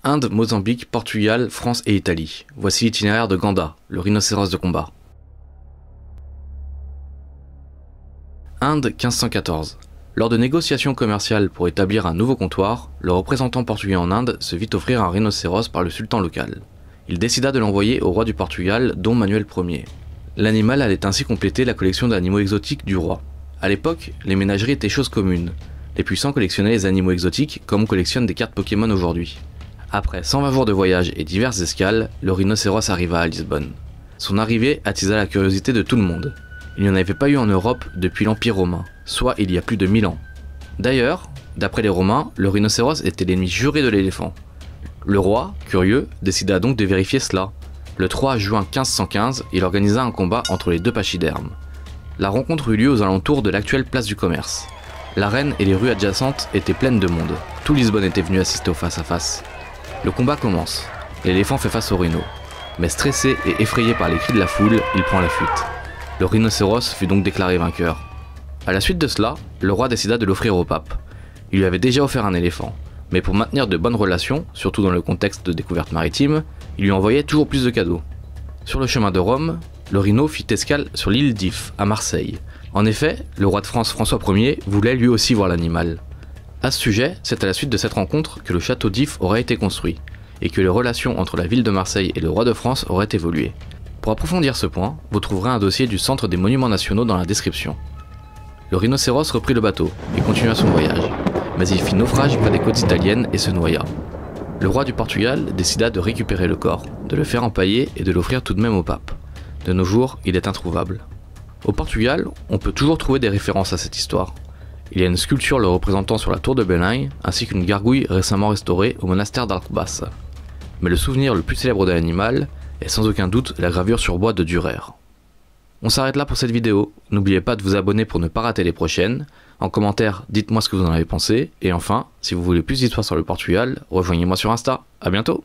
Inde, Mozambique, Portugal, France et Italie. Voici l'itinéraire de Ganda, le rhinocéros de combat. Inde 1514. Lors de négociations commerciales pour établir un nouveau comptoir, le représentant portugais en Inde se vit offrir un rhinocéros par le sultan local. Il décida de l'envoyer au roi du Portugal, Dom Manuel Ier. L'animal allait ainsi compléter la collection d'animaux exotiques du roi. À l'époque, les ménageries étaient chose commune. Les puissants collectionnaient les animaux exotiques comme on collectionne des cartes Pokémon aujourd'hui. Après 120 jours de voyage et diverses escales, le rhinocéros arriva à Lisbonne. Son arrivée attisa la curiosité de tout le monde. Il n'y en avait pas eu en Europe depuis l'Empire romain, soit il y a plus de 1000 ans. D'ailleurs, d'après les Romains, le rhinocéros était l'ennemi juré de l'éléphant. Le roi, curieux, décida donc de vérifier cela. Le 3 juin 1515, il organisa un combat entre les deux pachydermes. La rencontre eut lieu aux alentours de l'actuelle place du commerce. L'arène et les rues adjacentes étaient pleines de monde. Tout Lisbonne était venu assister au face-à-face. Le combat commence. L'éléphant fait face au rhino. Mais stressé et effrayé par les cris de la foule, il prend la fuite. Le rhinocéros fut donc déclaré vainqueur. A la suite de cela, le roi décida de l'offrir au pape. Il lui avait déjà offert un éléphant, mais pour maintenir de bonnes relations, surtout dans le contexte de découverte maritime, il lui envoyait toujours plus de cadeaux. Sur le chemin de Rome, le rhino fit escale sur l'île d'If, à Marseille. En effet, le roi de France François Ier voulait lui aussi voir l'animal. À ce sujet, c'est à la suite de cette rencontre que le château d'If aurait été construit, et que les relations entre la ville de Marseille et le roi de France auraient évolué. Pour approfondir ce point, vous trouverez un dossier du Centre des Monuments Nationaux dans la description. Le rhinocéros reprit le bateau et continua son voyage, mais il fit naufrage près des côtes italiennes et se noya. Le roi du Portugal décida de récupérer le corps, de le faire empailler et de l'offrir tout de même au pape. De nos jours, il est introuvable. Au Portugal, on peut toujours trouver des références à cette histoire. Il y a une sculpture le représentant sur la tour de Belém, ainsi qu'une gargouille récemment restaurée au monastère d'Alcobaça. Mais le souvenir le plus célèbre de l'animal est sans aucun doute la gravure sur bois de Dürer. On s'arrête là pour cette vidéo, n'oubliez pas de vous abonner pour ne pas rater les prochaines. En commentaire, dites-moi ce que vous en avez pensé, et enfin, si vous voulez plus d'histoires sur le Portugal, rejoignez-moi sur Insta. À bientôt!